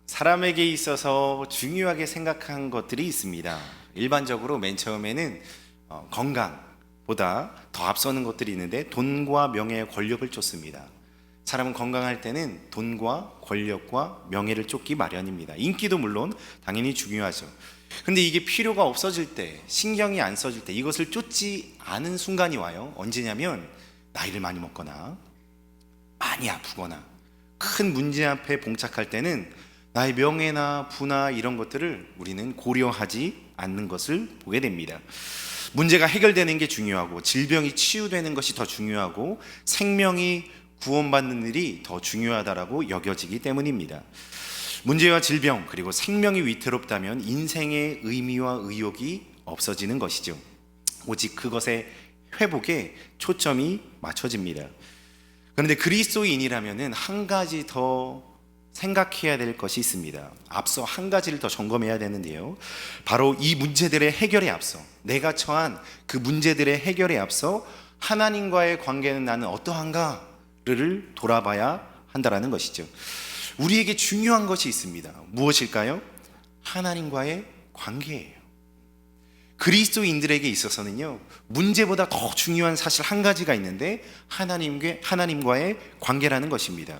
사람에게 있어서 중요하게 생각한 것들이 있습니다. 일반적으로 맨 처음에는 건강보다 더 앞서는 것들이 있는데 돈과 명예, 권력을 쫓습니다. 사람은 건강할 때는 돈과 권력과 명예를 쫓기 마련입니다. 인기도 물론 당연히 중요하죠. 근데 이게 필요가 없어질 때, 신경이 안 써질 때, 이것을 쫓지 않은 순간이 와요. 언제냐면 나이를 많이 먹거나 많이 아프거나 큰 문제 앞에 봉착할 때는 나의 명예나 부나 이런 것들을 우리는 고려하지 않는 것을 보게 됩니다. 문제가 해결되는 게 중요하고 질병이 치유되는 것이 더 중요하고 생명이 구원받는 일이 더 중요하다라고 여겨지기 때문입니다. 문제와 질병 그리고 생명이 위태롭다면 인생의 의미와 의욕이 없어지는 것이죠. 오직 그것의 회복에 초점이 맞춰집니다. 그런데 그리스도인이라면 한 가지 더 생각해야 될 것이 있습니다. 앞서 한 가지를 더 점검해야 되는데요, 바로 이 문제들의 해결에 앞서, 내가 처한 그 문제들의 해결에 앞서 하나님과의 관계는 나는 어떠한가를 돌아봐야 한다라는 것이죠. 우리에게 중요한 것이 있습니다. 무엇일까요? 하나님과의 관계예요. 그리스도인들에게 있어서는요, 문제보다 더 중요한 사실 한 가지가 있는데 하나님과의 관계라는 것입니다.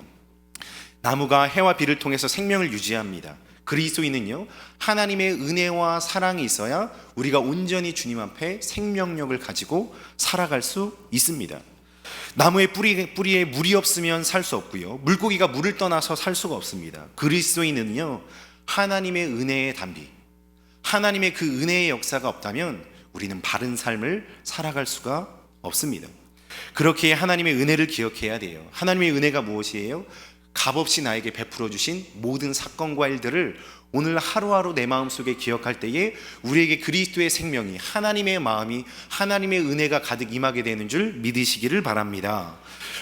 나무가 해와 비를 통해서 생명을 유지합니다. 그리스도인은요, 하나님의 은혜와 사랑이 있어야 우리가 온전히 주님 앞에 생명력을 가지고 살아갈 수 있습니다. 나무의 뿌리에 물이 없으면 살 수 없고요, 물고기가 물을 떠나서 살 수가 없습니다. 그리스도인은요, 하나님의 은혜의 단비, 하나님의 그 은혜의 역사가 없다면 우리는 바른 삶을 살아갈 수가 없습니다. 그렇게 하나님의 은혜를 기억해야 돼요. 하나님의 은혜가 무엇이에요? 값없이 나에게 베풀어 주신 모든 사건과 일들을 오늘 하루하루 내 마음속에 기억할 때에 우리에게 그리스도의 생명이, 하나님의 마음이, 하나님의 은혜가 가득 임하게 되는 줄 믿으시기를 바랍니다.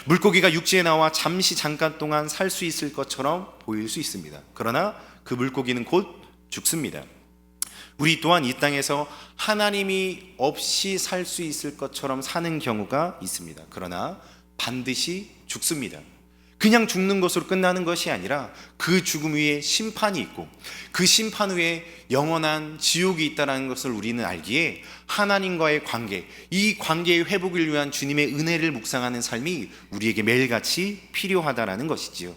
물고기가 육지에 나와 잠깐 동안 살 수 있을 것처럼 보일 수 있습니다. 그러나 그 물고기는 곧 죽습니다. 우리 또한 이 땅에서 하나님이 없이 살 수 있을 것처럼 사는 경우가 있습니다. 그러나 반드시 죽습니다. 그냥 죽는 것으로 끝나는 것이 아니라 그 죽음 위에 심판이 있고 그 심판 후에 영원한 지옥이 있다는 것을 우리는 알기에 하나님과의 관계, 이 관계의 회복을 위한 주님의 은혜를 묵상하는 삶이 우리에게 매일같이 필요하다는 것이지요.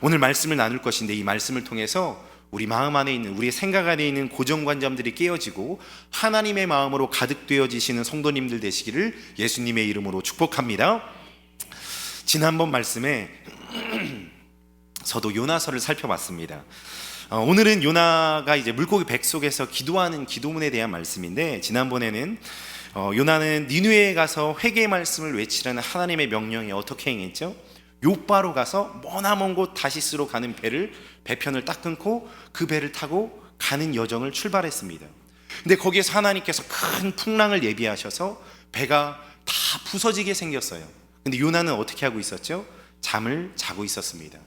오늘 말씀을 나눌 것인데, 이 말씀을 통해서 우리 마음 안에 있는, 우리의 생각 안에 있는 고정관념들이 깨어지고 하나님의 마음으로 가득 되어지시는 성도님들 되시기를 예수님의 이름으로 축복합니다. 지난번 말씀에 서도 요나서를 살펴봤습니다. 오늘은 요나가 이제 물고기 백 속에서 기도하는 기도문에 대한 말씀인데, 지난번에는 요나는 니느웨에 가서 회개의 말씀을 외치라는 하나님의 명령에 어떻게 행했죠? 요바로 가서 머나먼 곳 다시스로 가는 배편을 딱 끊고 그 배를 타고 가는 여정을 출발했습니다. 근데 거기에서 하나님께서 큰 풍랑을 예비하셔서 배가 다 부서지게 생겼어요. 근데 요나는 어떻게 하고 있었죠? 잠을 자고 있었습니다.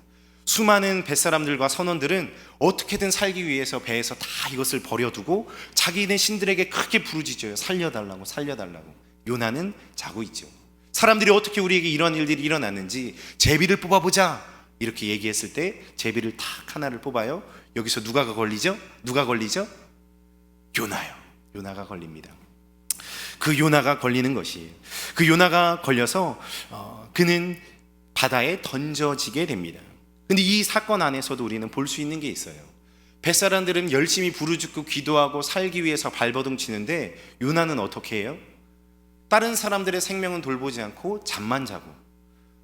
수많은 뱃사람들과 선원들은 어떻게든 살기 위해서 배에서 다 이것을 버려두고 자기네 신들에게 크게 부르짖어요. 살려달라고, 살려달라고. 요나는 자고 있죠. 사람들이 어떻게 우리에게 이런 일들이 일어났는지 제비를 뽑아보자 이렇게 얘기했을 때 제비를 탁 하나를 뽑아요. 여기서 누가 걸리죠? 요나요. 요나가 걸립니다. 그 요나가 걸리는 것이에요. 그 요나가 걸려서 그는 바다에 던져지게 됩니다. 근데 이 사건 안에서도 우리는 볼 수 있는 게 있어요. 뱃사람들은 열심히 부르짖고 기도하고 살기 위해서 발버둥 치는데 요나는 어떻게 해요? 다른 사람들의 생명은 돌보지 않고 잠만 자고,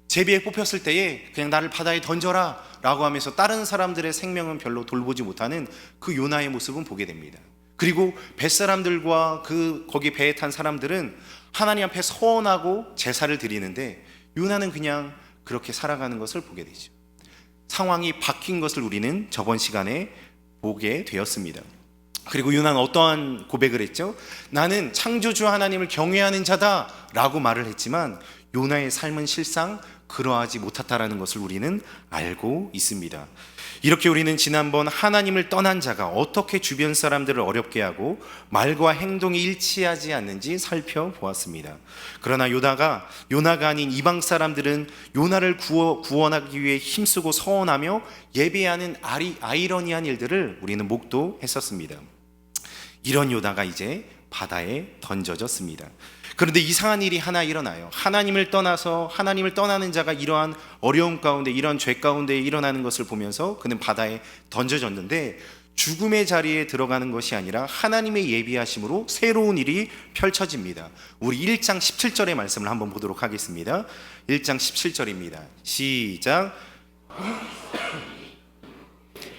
제비에 뽑혔을 때에 그냥 나를 바다에 던져라 라고 하면서 다른 사람들의 생명은 별로 돌보지 못하는 그 요나의 모습은 보게 됩니다. 그리고 뱃사람들과 거기 배에 탄 사람들은 하나님 앞에 서원하고 제사를 드리는데 요나는 그냥 그렇게 살아가는 것을 보게 되죠. 상황이 바뀐 것을 우리는 저번 시간에 보게 되었습니다. 그리고 요나는 어떠한 고백을 했죠? 나는 창조주 하나님을 경외하는 자다 라고 말을 했지만 요나의 삶은 실상 그러하지 못했다라는 것을 우리는 알고 있습니다. 이렇게 우리는 지난번 하나님을 떠난 자가 어떻게 주변 사람들을 어렵게 하고 말과 행동이 일치하지 않는지 살펴보았습니다. 그러나 요나가 아닌 이방 사람들은 요나를 구원하기 위해 힘쓰고 서원하며 예배하는 아이러니한 일들을 우리는 목도했었습니다. 이런 요나가 이제 바다에 던져졌습니다. 그런데 이상한 일이 하나 일어나요. 하나님을 떠나는 자가 이러한 어려움 가운데, 이런 죄 가운데 일어나는 것을 보면서 그는 바다에 던져졌는데, 죽음의 자리에 들어가는 것이 아니라 하나님의 예비하심으로 새로운 일이 펼쳐집니다. 우리 1장 17절의 말씀을 한번 보도록 하겠습니다. 1장 17절입니다. 시작.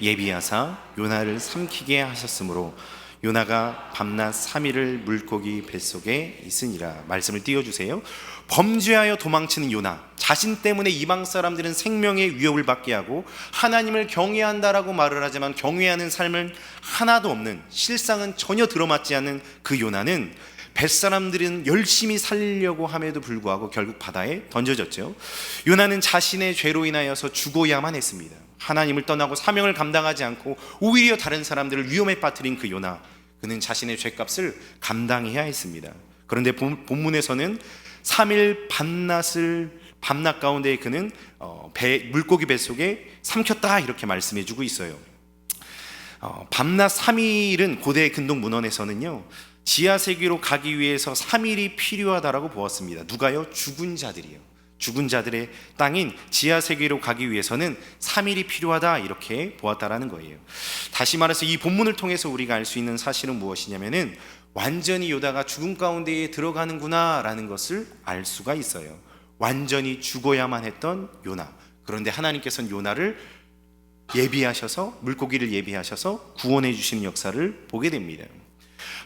예비하사 요나를 삼키게 하셨으므로 요나가 밤낮 3일을 물고기 뱃속에 있으니라. 말씀을 띄워주세요. 범죄하여 도망치는 요나, 자신 때문에 이방 사람들은 생명의 위협을 받게 하고 하나님을 경외한다라고 말을 하지만 경외하는 삶은 하나도 없는, 실상은 전혀 들어맞지 않는 그 요나는 뱃사람들은 열심히 살리려고 함에도 불구하고 결국 바다에 던져졌죠. 요나는 자신의 죄로 인하여서 죽어야만 했습니다. 하나님을 떠나고 사명을 감당하지 않고 오히려 다른 사람들을 위험에 빠뜨린 그 요나, 그는 자신의 죄값을 감당해야 했습니다. 그런데 본문에서는 3일 밤낮 가운데 그는 물고기 뱃속에 삼켰다, 이렇게 말씀해주고 있어요. 밤낮 3일은 고대 근동 문헌에서는요, 지하세계로 가기 위해서 3일이 필요하다라고 보았습니다. 누가요? 죽은 자들이요. 죽은 자들의 땅인 지하세계로 가기 위해서는 3일이 필요하다, 이렇게 보았다라는 거예요. 다시 말해서 이 본문을 통해서 우리가 알 수 있는 사실은 무엇이냐면은 완전히 요나가 죽음 가운데에 들어가는구나 라는 것을 알 수가 있어요. 완전히 죽어야만 했던 요나, 그런데 하나님께서는 요나를 예비하셔서, 물고기를 예비하셔서 구원해 주시는 역사를 보게 됩니다.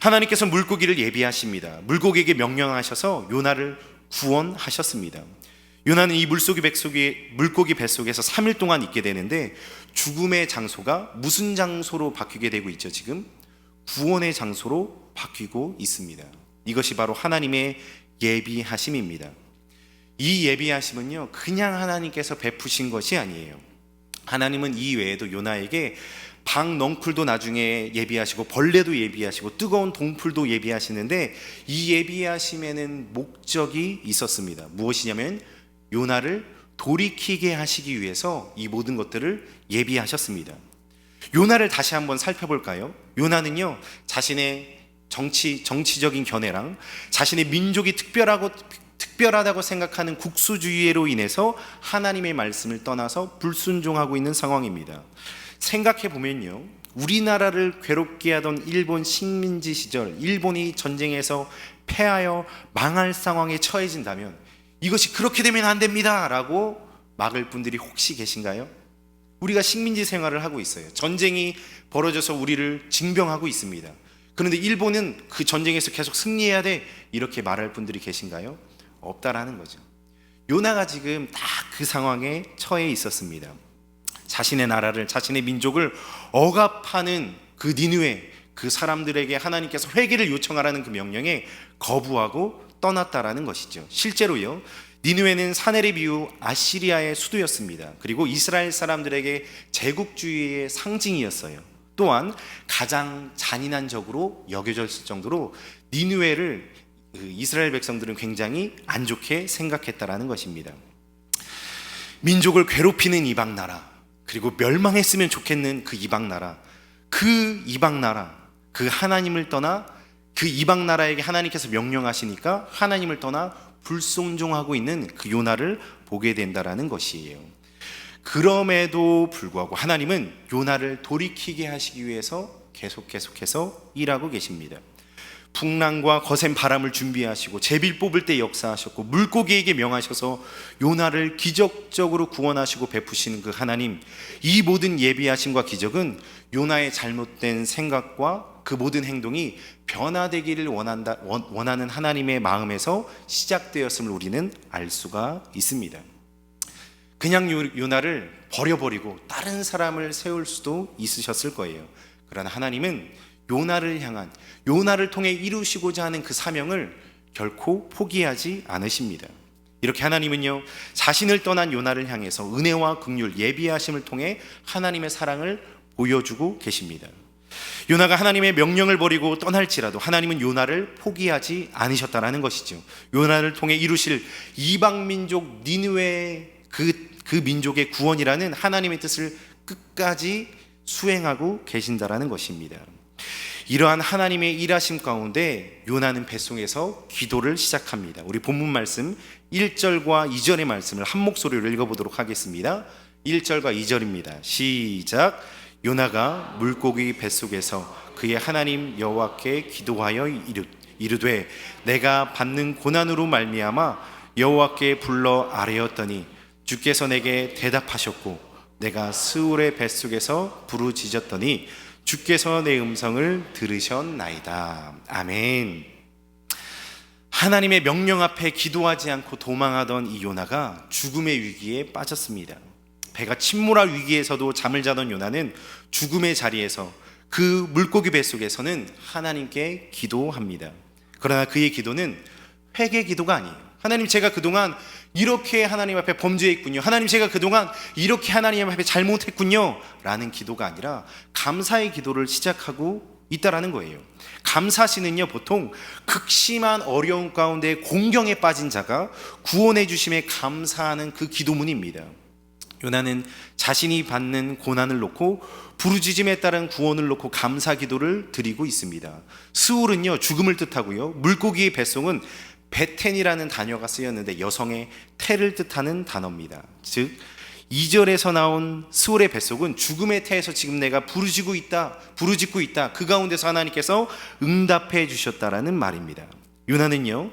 하나님께서 물고기를 예비하십니다. 물고기에게 명령하셔서 요나를 구원하셨습니다. 요나는 이 물고기 뱃속에서 3일 동안 있게 되는데, 죽음의 장소가 무슨 장소로 바뀌게 되고 있죠? 지금 구원의 장소로 바뀌고 있습니다. 이것이 바로 하나님의 예비하심입니다. 이 예비하심은요, 그냥 하나님께서 베푸신 것이 아니에요. 하나님은 이 외에도 요나에게 방넝쿨도 나중에 예비하시고 벌레도 예비하시고 뜨거운 동풀도 예비하시는데, 이 예비하심에는 목적이 있었습니다. 무엇이냐면 요나를 돌이키게 하시기 위해서 이 모든 것들을 예비하셨습니다. 요나를 다시 한번 살펴볼까요? 요나는요, 자신의 정치적인 견해랑 자신의 민족이 특별하다고 생각하는 국수주의로 인해서 하나님의 말씀을 떠나서 불순종하고 있는 상황입니다. 생각해 보면요, 우리나라를 괴롭게 하던 일본 식민지 시절, 일본이 전쟁에서 패하여 망할 상황에 처해진다면 이것이 그렇게 되면 안 됩니다 라고 막을 분들이 혹시 계신가요? 우리가 식민지 생활을 하고 있어요. 전쟁이 벌어져서 우리를 징병하고 있습니다. 그런데 일본은 그 전쟁에서 계속 승리해야 돼, 이렇게 말할 분들이 계신가요? 없다라는 거죠. 요나가 지금 딱 그 상황에 처해 있었습니다. 자신의 나라를, 자신의 민족을 억압하는 그 니느웨, 그 사람들에게 하나님께서 회개를 요청하라는 그 명령에 거부하고 떠났다라는 것이죠. 실제로요, 니느웨는 사내립 이후 아시리아의 수도였습니다. 그리고 이스라엘 사람들에게 제국주의의 상징이었어요. 또한 가장 잔인한 적으로 여겨졌을 정도로 니느웨를 이스라엘 백성들은 굉장히 안 좋게 생각했다라는 것입니다. 민족을 괴롭히는 이방 나라, 그리고 멸망했으면 좋겠는 그 이방 나라, 그 하나님을 떠나 그 이방 나라에게 하나님께서 명령하시니까 하나님을 떠나 불순종하고 있는 그 요나를 보게 된다라는 것이에요. 그럼에도 불구하고 하나님은 요나를 돌이키게 하시기 위해서 계속해서 일하고 계십니다. 풍랑과 거센 바람을 준비하시고 제비를 뽑을 때 역사하셨고 물고기에게 명하셔서 요나를 기적적으로 구원하시고 베푸시는 그 하나님, 이 모든 예비하심과 기적은 요나의 잘못된 생각과 그 모든 행동이 변화되기를 원하는 하나님의 마음에서 시작되었음을 우리는 알 수가 있습니다. 그냥 요나를 버려버리고 다른 사람을 세울 수도 있으셨을 거예요. 그러나 하나님은 요나를 통해 이루시고자 하는 그 사명을 결코 포기하지 않으십니다. 이렇게 하나님은요, 자신을 떠난 요나를 향해서 은혜와 긍휼, 예비하심을 통해 하나님의 사랑을 보여주고 계십니다. 요나가 하나님의 명령을 버리고 떠날지라도 하나님은 요나를 포기하지 않으셨다라는 것이죠. 요나를 통해 이루실 이방 민족 니느웨의 그 민족의 구원이라는 하나님의 뜻을 끝까지 수행하고 계신다라는 것입니다. 이러한 하나님의 일하심 가운데 요나는 뱃속에서 기도를 시작합니다. 우리 본문 말씀 1절과 2절의 말씀을 한 목소리로 읽어보도록 하겠습니다. 1절과 2절입니다. 시작. 요나가 물고기 뱃속에서 그의 하나님 여호와께 기도하여 이르되 내가 받는 고난으로 말미암아 여호와께 불러 아뢰었더니 주께서 내게 대답하셨고 내가 스울의 뱃속에서 부르짖었더니 주께서 내 음성을 들으셨나이다. 아멘. 하나님의 명령 앞에 기도하지 않고 도망하던 이 요나가 죽음의 위기에 빠졌습니다. 배가 침몰할 위기에서도 잠을 자던 요나는 죽음의 자리에서 그 물고기 뱃속에서는 하나님께 기도합니다. 그러나 그의 기도는 회개 기도가 아니에요. 하나님, 제가 그동안 이렇게 하나님 앞에 범죄했군요. 하나님, 제가 그동안 이렇게 하나님 앞에 잘못했군요 라는 기도가 아니라 감사의 기도를 시작하고 있다라는 거예요. 감사시는요, 보통 극심한 어려움 가운데 공경에 빠진 자가 구원해 주심에 감사하는 그 기도문입니다. 요나는 자신이 받는 고난을 놓고 부르짖음에 따른 구원을 놓고 감사 기도를 드리고 있습니다. 스울은요, 죽음을 뜻하고요, 물고기의 뱃속은 베텐이라는 단어가 쓰였는데 여성의 태를 뜻하는 단어입니다. 즉 2절에서 나온 스울의 뱃속은 죽음의 태에서 지금 내가 부르짖고 있다 그 가운데서 하나님께서 응답해 주셨다라는 말입니다. 요나는요,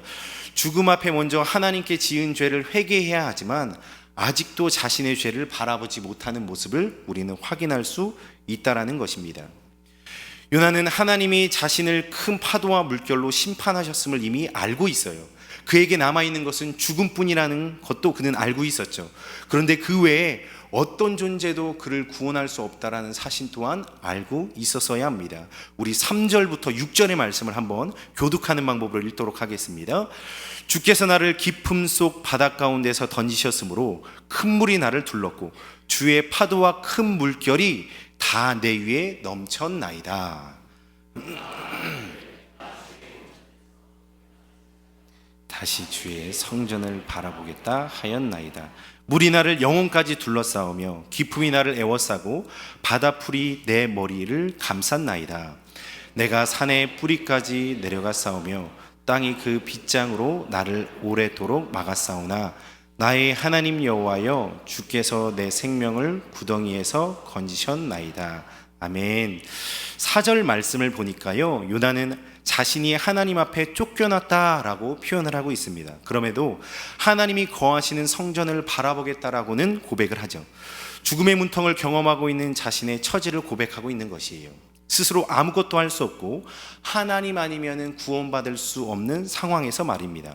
죽음 앞에 먼저 하나님께 지은 죄를 회개해야 하지만 아직도 자신의 죄를 바라보지 못하는 모습을 우리는 확인할 수 있다라는 것입니다. 요나는 하나님이 자신을 큰 파도와 물결로 심판하셨음을 이미 알고 있어요. 그에게 남아있는 것은 죽음뿐이라는 것도 그는 알고 있었죠. 그런데 그 외에 어떤 존재도 그를 구원할 수 없다라는 사실 또한 알고 있었어야 합니다. 우리 3절부터 6절의 말씀을 한번 교독하는 방법을 읽도록 하겠습니다. 주께서 나를 깊음 속 바닷 가운데서 던지셨으므로 큰 물이 나를 둘렀고 주의 파도와 큰 물결이 다 내 위에 넘쳤나이다. 다시 주의 성전을 바라보겠다 하였나이다. 물이 나를 영혼까지 둘러싸우며 깊음이 나를 에워싸고 바다풀이 내 머리를 감쌌나이다. 내가 산의 뿌리까지 내려가 싸우며 땅이 그 빗장으로 나를 오래도록 막았사오나 나의 하나님 여호와여 주께서 내 생명을 구덩이에서 건지셨나이다. 아멘. 4절 말씀을 보니까요, 요나는 자신이 하나님 앞에 쫓겨났다라고 표현을 하고 있습니다. 그럼에도 하나님이 거하시는 성전을 바라보겠다라고는 고백을 하죠. 죽음의 문턱을 경험하고 있는 자신의 처지를 고백하고 있는 것이에요. 스스로 아무것도 할 수 없고 하나님 아니면은 구원받을 수 없는 상황에서 말입니다.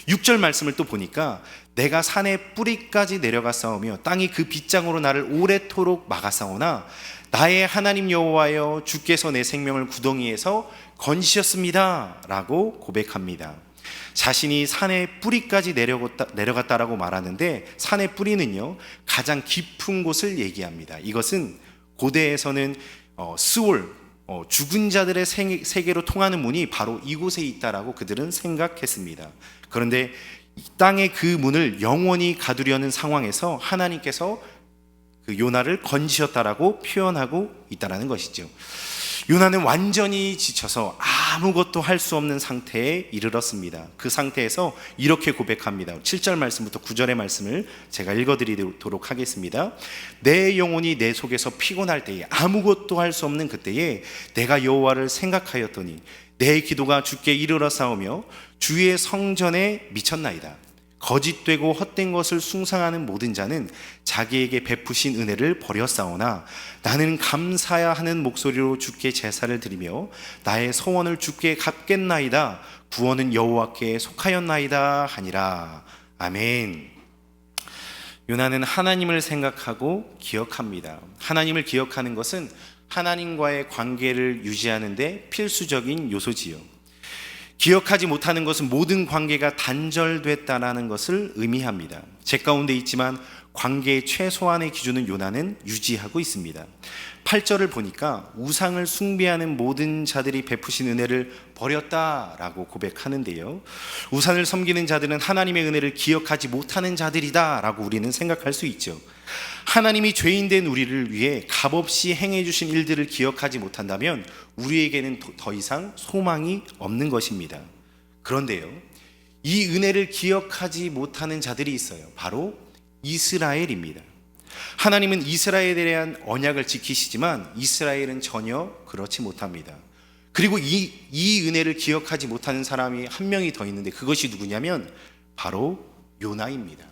6절 말씀을 또 보니까 내가 산의 뿌리까지 내려가 싸우며 땅이 그 빗장으로 나를 오래도록 막아 싸우나 나의 하나님 여호와여 주께서 내 생명을 구덩이에서 건지셨습니다 라고 고백합니다. 자신이 산의 뿌리까지 내려갔다라고 말하는데 산의 뿌리는요, 가장 깊은 곳을 얘기합니다. 이것은 고대에서는 스올, 죽은 자들의 세계로 통하는 문이 바로 이곳에 있다라고 그들은 생각했습니다. 그런데 이 땅의 그 문을 영원히 가두려는 상황에서 하나님께서 그 요나를 건지셨다라고 표현하고 있다는 것이죠. 요나는 완전히 지쳐서 아무것도 할 수 없는 상태에 이르렀습니다. 그 상태에서 이렇게 고백합니다. 7절 말씀부터 9절의 말씀을 제가 읽어드리도록 하겠습니다. 내 영혼이 내 속에서 피곤할 때에, 아무것도 할 수 없는 그때에 내가 여호와를 생각하였더니 내 기도가 주께 이르러 싸우며 주의 성전에 미쳤나이다. 거짓되고 헛된 것을 숭상하는 모든 자는 자기에게 베푸신 은혜를 버렸사오나 나는 감사야 하는 목소리로 주께 제사를 드리며 나의 소원을 주께 갚겠나이다. 구원은 여호와께 속하였나이다 하니라. 아멘. 요나는 하나님을 생각하고 기억합니다. 하나님을 기억하는 것은 하나님과의 관계를 유지하는 데 필수적인 요소지요. 기억하지 못하는 것은 모든 관계가 단절됐다라는 것을 의미합니다. 제 가운데 있지만 관계의 최소한의 기준은 요나는 유지하고 있습니다. 8절을 보니까 우상을 숭배하는 모든 자들이 베푸신 은혜를 버렸다라고 고백하는데요, 우상을 섬기는 자들은 하나님의 은혜를 기억하지 못하는 자들이다라고 우리는 생각할 수 있죠. 하나님이 죄인된 우리를 위해 값없이 행해 주신 일들을 기억하지 못한다면 우리에게는 더 이상 소망이 없는 것입니다. 그런데요, 이 은혜를 기억하지 못하는 자들이 있어요. 바로 이스라엘입니다. 하나님은 이스라엘에 대한 언약을 지키시지만 이스라엘은 전혀 그렇지 못합니다. 그리고 이 은혜를 기억하지 못하는 사람이 한 명이 더 있는데, 그것이 누구냐면 바로 요나입니다.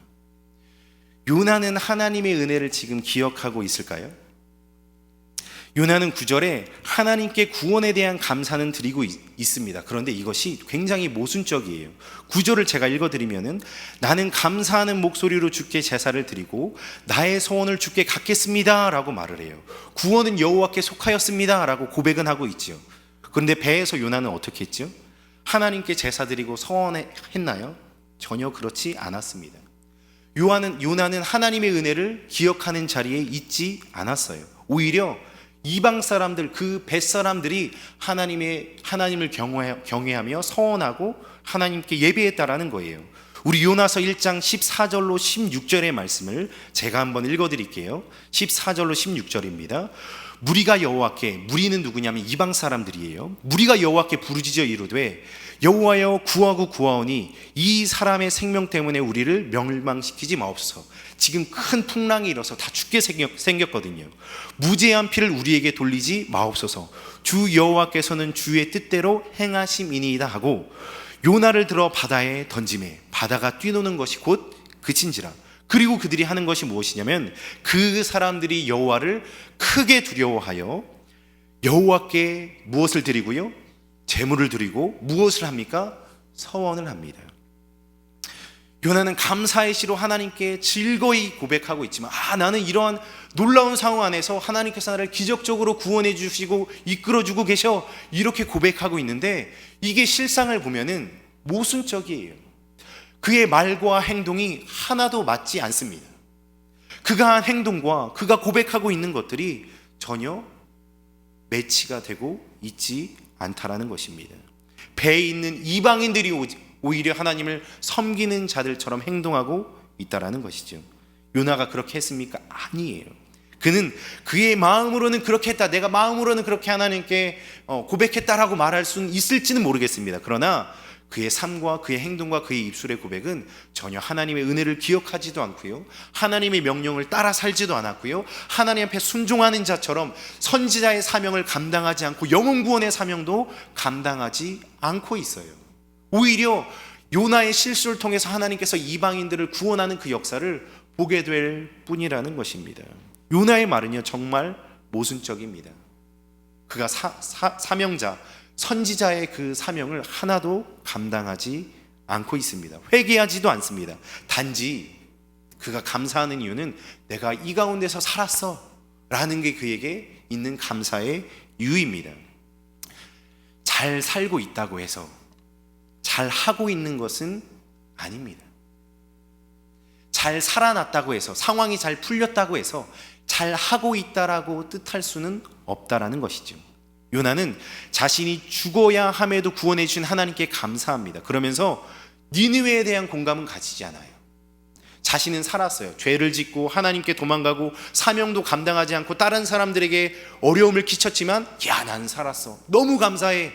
요나는 하나님의 은혜를 지금 기억하고 있을까요? 요나는 9절에 하나님께 구원에 대한 감사는 드리고 있습니다. 그런데 이것이 굉장히 모순적이에요. 9절을 제가 읽어드리면은, 나는 감사하는 목소리로 주께 제사를 드리고 나의 소원을 주께 갚겠습니다 라고 말을 해요. 구원은 여호와께 속하였습니다 라고 고백은 하고 있죠. 그런데 배에서 요나는 어떻게 했죠? 하나님께 제사 드리고 서원했나요? 전혀 그렇지 않았습니다. 요나는 하나님의 은혜를 기억하는 자리에 있지 않았어요. 오히려 이방 사람들, 그 뱃사람들이 하나님을 경외하며 서원하고 하나님께 예배했다라는 거예요. 우리 요나서 1장 14절로 16절의 말씀을 제가 한번 읽어드릴게요. 14절로 16절입니다. 무리가 여호와께, 무리는 누구냐면 이방 사람들이에요. 무리가 여호와께 부르짖어 이르되 여호와여 구하고 구하오니 이 사람의 생명 때문에 우리를 멸망시키지 마옵소서. 지금 큰 풍랑이 일어서 다 죽게 생겼거든요. 무죄한 피를 우리에게 돌리지 마옵소서. 주 여호와께서는 주의 뜻대로 행하심이니이다 하고 요나를 들어 바다에 던지매 바다가 뛰노는 것이 곧 그친지라. 그리고 그들이 하는 것이 무엇이냐면, 그 사람들이 여호와를 크게 두려워하여 여호와께 무엇을 드리고요? 제물을 드리고 무엇을 합니까? 서원을 합니다. 요나는 감사의 시로 하나님께 즐거이 고백하고 있지만, 나는 이러한 놀라운 상황 안에서 하나님께서 나를 기적적으로 구원해 주시고 이끌어 주고 계셔, 이렇게 고백하고 있는데 이게 실상을 보면은 모순적이에요. 그의 말과 행동이 하나도 맞지 않습니다. 그가 한 행동과 그가 고백하고 있는 것들이 전혀 매치가 되고 있지 않다라는 것입니다. 배에 있는 이방인들이 오히려 하나님을 섬기는 자들처럼 행동하고 있다라는 것이죠. 요나가 그렇게 했습니까? 아니에요. 그는 그의 마음으로는 그렇게 했다, 내가 마음으로는 그렇게 하나님께 고백했다라고 말할 수는 있을지는 모르겠습니다. 그러나 그의 삶과 그의 행동과 그의 입술의 고백은 전혀 하나님의 은혜를 기억하지도 않고요, 하나님의 명령을 따라 살지도 않았고요, 하나님 앞에 순종하는 자처럼 선지자의 사명을 감당하지 않고 영혼 구원의 사명도 감당하지 않고 있어요. 오히려 요나의 실수를 통해서 하나님께서 이방인들을 구원하는 그 역사를 보게 될 뿐이라는 것입니다. 요나의 말은요 정말 모순적입니다. 그가 사명자, 선지자의 그 사명을 하나도 감당하지 않고 있습니다. 회개하지도 않습니다. 단지 그가 감사하는 이유는 내가 이 가운데서 살았어 라는 게 그에게 있는 감사의 이유입니다. 잘 살고 있다고 해서 잘 하고 있는 것은 아닙니다. 잘 살아났다고 해서, 상황이 잘 풀렸다고 해서 잘 하고 있다라고 뜻할 수는 없다라는 것이죠. 요나는 자신이 죽어야 함에도 구원해 주신 하나님께 감사합니다. 그러면서 니느웨에 대한 공감은 가지지 않아요. 자신은 살았어요. 죄를 짓고 하나님께 도망가고 사명도 감당하지 않고 다른 사람들에게 어려움을 끼쳤지만, 나는 살았어, 너무 감사해.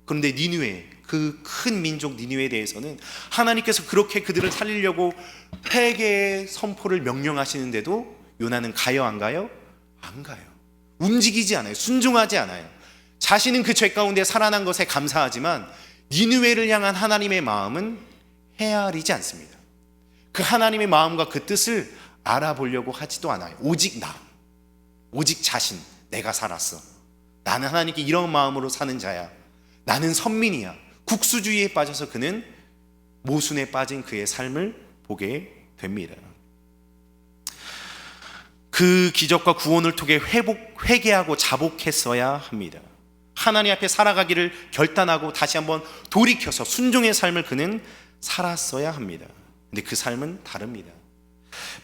그런데 니느웨, 그 큰 민족 니느웨에 대해서는 하나님께서 그렇게 그들을 살리려고 회개의 선포를 명령하시는데도 요나는 가요 안 가요? 안 가요. 움직이지 않아요. 순종하지 않아요. 자신은 그 죄 가운데 살아난 것에 감사하지만 니느웨를 향한 하나님의 마음은 헤아리지 않습니다. 그 하나님의 마음과 그 뜻을 알아보려고 하지도 않아요. 오직 오직 자신, 내가 살았어, 나는 하나님께 이런 마음으로 사는 자야, 나는 선민이야, 국수주의에 빠져서 그는 모순에 빠진 그의 삶을 보게 됩니다. 그 기적과 구원을 통해 회개하고 자복했어야 합니다. 하나님 앞에 살아가기를 결단하고 다시 한번 돌이켜서 순종의 삶을 그는 살았어야 합니다. 근데 그 삶은 다릅니다.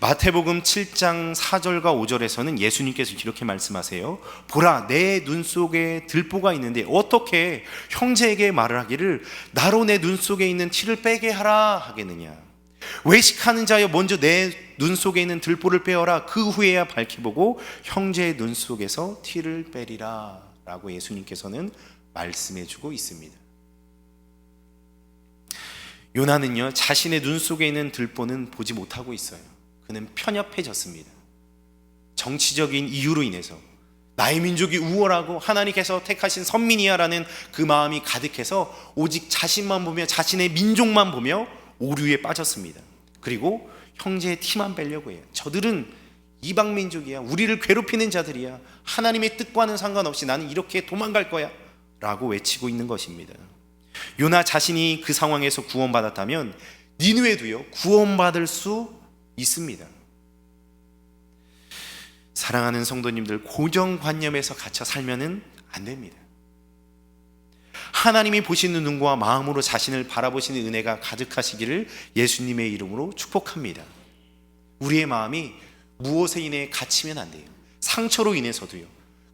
마태복음 7장 4절과 5절에서는 예수님께서 이렇게 말씀하세요. 보라, 내 눈 속에 들보가 있는데 어떻게 형제에게 말을 하기를 나로 내 눈 속에 있는 티를 빼게 하라 하겠느냐. 외식하는 자여, 먼저 내 눈 속에 있는 들보를 빼어라. 그 후에야 밝히 보고 형제의 눈 속에서 티를 빼리라 라고 예수님께서는 말씀해 주고 있습니다. 요나는요, 자신의 눈 속에 있는 들보는 보지 못하고 있어요. 그는 편협해졌습니다. 정치적인 이유로 인해서 나의 민족이 우월하고 하나님께서 택하신 선민이야라는 그 마음이 가득해서 오직 자신만 보며 자신의 민족만 보며 오류에 빠졌습니다. 그리고 형제의 티만 빼려고 해요. 저들은 이방 민족이야, 우리를 괴롭히는 자들이야, 하나님의 뜻과는 상관없이 나는 이렇게 도망갈 거야 라고 외치고 있는 것입니다. 요나 자신이 그 상황에서 구원받았다면 니느웨도요 구원받을 수 있습니다. 사랑하는 성도님들, 고정관념에서 갇혀 살면은 안 됩니다. 하나님이 보시는 눈과 마음으로 자신을 바라보시는 은혜가 가득하시기를 예수님의 이름으로 축복합니다. 우리의 마음이 무엇에 인해 갇히면 안 돼요. 상처로 인해서도요,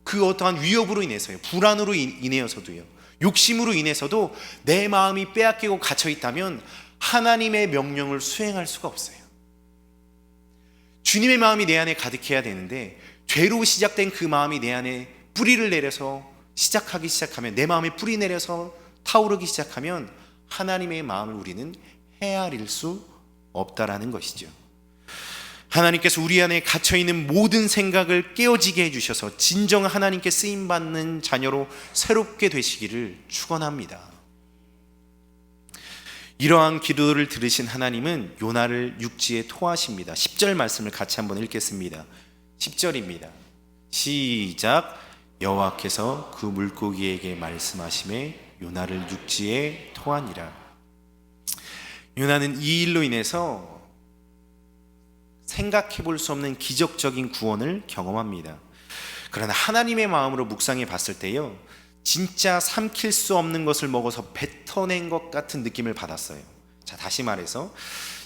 그 어떠한 위협으로 인해서요, 불안으로 인해서도요, 욕심으로 인해서도 내 마음이 빼앗기고 갇혀 있다면 하나님의 명령을 수행할 수가 없어요. 주님의 마음이 내 안에 가득해야 되는데 죄로 시작된 그 마음이 내 안에 뿌리를 내려서 시작하면, 내 마음에 뿌리 내려서 타오르기 시작하면 하나님의 마음을 우리는 헤아릴 수 없다라는 것이죠. 하나님께서 우리 안에 갇혀있는 모든 생각을 깨어지게 해주셔서 진정 하나님께 쓰임받는 자녀로 새롭게 되시기를 축원합니다. 이러한 기도를 들으신 하나님은 요나를 육지에 토하십니다. 10절 말씀을 같이 한번 읽겠습니다. 10절입니다. 시작. 여호와께서 그 물고기에게 말씀하시매 요나를 육지에 토하니라. 요나는 이 일로 인해서 생각해 볼 수 없는 기적적인 구원을 경험합니다. 그러나 하나님의 마음으로 묵상해 봤을 때요, 진짜 삼킬 수 없는 것을 먹어서 뱉어낸 것 같은 느낌을 받았어요. 자, 다시 말해서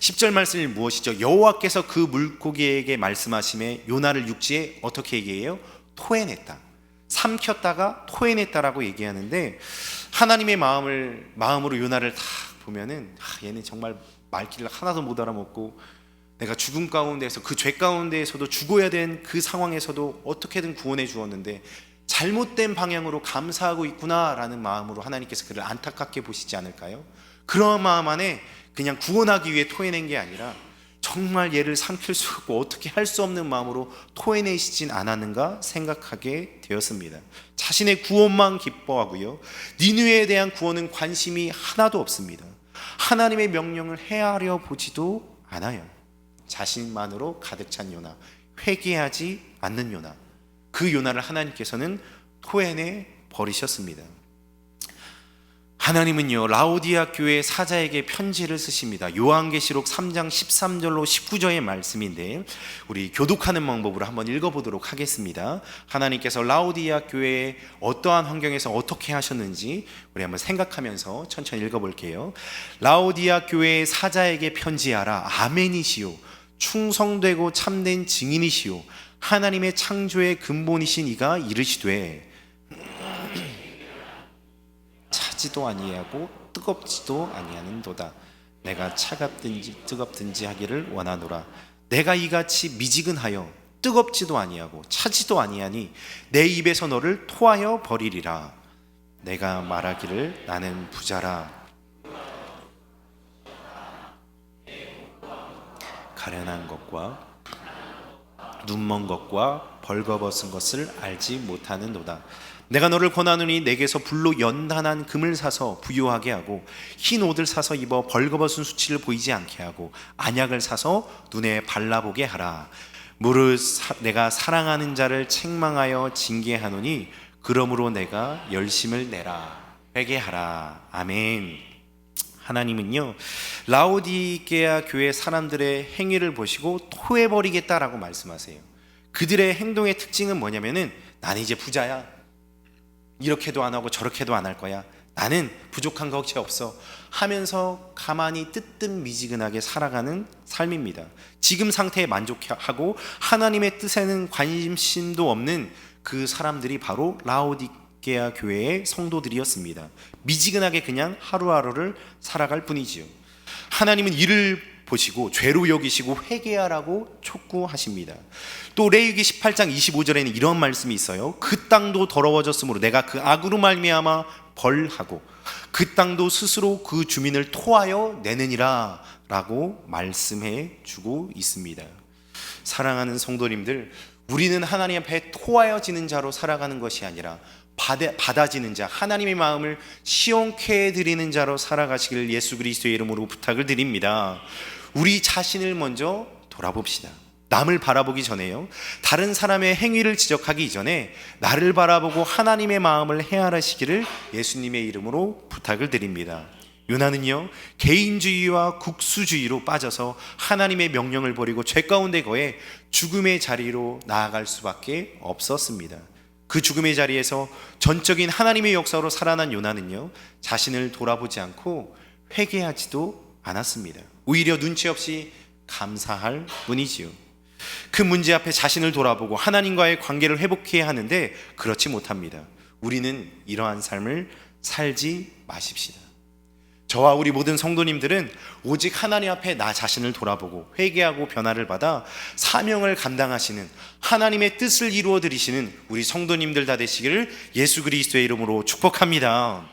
10절 말씀이 무엇이죠? 여호와께서 그 물고기에게 말씀하시매 요나를 육지에 어떻게 얘기해요? 토해냈다. 삼켰다가 토해냈다라고 얘기하는데, 하나님의 마음으로 요나를 다 보면은 얘는 정말 말귀를 하나도 못 알아먹고 내가 죽음 가운데에서, 그 죄 가운데에서도 죽어야 된 그 상황에서도 어떻게든 구원해 주었는데 잘못된 방향으로 감사하고 있구나라는 마음으로 하나님께서 그를 안타깝게 보시지 않을까요? 그런 마음 안에 그냥 구원하기 위해 토해낸 게 아니라 정말 얘를 삼킬 수 없고 어떻게 할 수 없는 마음으로 토해내시진 않았는가 생각하게 되었습니다. 자신의 구원만 기뻐하고요, 니느웨에 대한 구원은 관심이 하나도 없습니다. 하나님의 명령을 헤아려 보지도 않아요. 자신만으로 가득 찬 요나, 회개하지 않는 요나, 그 요나를 하나님께서는 토해내 버리셨습니다. 하나님은요, 라오디아 교회 사자에게 편지를 쓰십니다. 요한계시록 3장 13절로 19절의 말씀인데 우리 교독하는 방법으로 한번 읽어보도록 하겠습니다. 하나님께서 라오디아 교회에 어떠한 환경에서 어떻게 하셨는지 우리 한번 생각하면서 천천히 읽어볼게요. 라오디아 교회의 사자에게 편지하라. 아멘이시오, 충성되고 참된 증인이시오, 하나님의 창조의 근본이신 이가 이르시되 차지도 아니하고 뜨겁지도 아니하는도다. 내가 차갑든지 뜨겁든지 하기를 원하노라. 내가 이같이 미지근하여 뜨겁지도 아니하고 차지도 아니하니 내 입에서 너를 토하여 버리리라. 내가 말하기를 나는 부자라. 가련한 것과 눈먼 것과 벌거벗은 것을 알지 못하는도다. 내가 너를 권하노니 내게서 불로 연단한 금을 사서 부요하게 하고 흰 옷을 사서 입어 벌거벗은 수치를 보이지 않게 하고 안약을 사서 눈에 발라보게 하라. 무릇 내가 사랑하는 자를 책망하여 징계하노니 그러므로 내가 열심을 내라. 회개하라. 아멘. 하나님은요, 라오디게아 교회 사람들의 행위를 보시고 토해버리겠다라고 말씀하세요. 그들의 행동의 특징은 뭐냐면은 나는 이제 부자야, 이렇게도 안 하고 저렇게도 안 할 거야. 나는 부족한 것이 없어 하면서 가만히 뜨뜻미지근하게 살아가는 삶입니다. 지금 상태에 만족하고 하나님의 뜻에는 관심도 없는 그 사람들이 바로 라오디게아 교회의 성도들이었습니다. 미지근하게 그냥 하루하루를 살아갈 뿐이지요. 하나님은 이를 보시고 죄로 여기시고 회개하라고 촉구하십니다. 또 레위기 18장 25절에는 이런 말씀이 있어요. 그 땅도 더러워졌으므로 내가 그 악으로 말미암아 벌하고 그 땅도 스스로 그 주민을 토하여 내느니라 라고 말씀해 주고 있습니다. 사랑하는 성도님들, 우리는 하나님 앞에 토하여지는 자로 살아가는 것이 아니라 받아지는 자, 하나님의 마음을 시원케 해드리는 자로 살아가시길 예수 그리스도의 이름으로 부탁을 드립니다. 우리 자신을 먼저 돌아봅시다. 남을 바라보기 전에요, 다른 사람의 행위를 지적하기 이전에 나를 바라보고 하나님의 마음을 헤아리시기를 예수님의 이름으로 부탁을 드립니다. 요나는요, 개인주의와 국수주의로 빠져서 하나님의 명령을 버리고 죄 가운데 거해 죽음의 자리로 나아갈 수밖에 없었습니다. 그 죽음의 자리에서 전적인 하나님의 역사로 살아난 요나는요, 자신을 돌아보지 않고 회개하지도 않았습니다. 오히려 눈치 없이 감사할 뿐이지요. 그 문제 앞에 자신을 돌아보고 하나님과의 관계를 회복해야 하는데 그렇지 못합니다. 우리는 이러한 삶을 살지 마십시다. 저와 우리 모든 성도님들은 오직 하나님 앞에 나 자신을 돌아보고 회개하고 변화를 받아 사명을 감당하시는 하나님의 뜻을 이루어 드리시는 우리 성도님들 다 되시기를 예수 그리스도의 이름으로 축복합니다.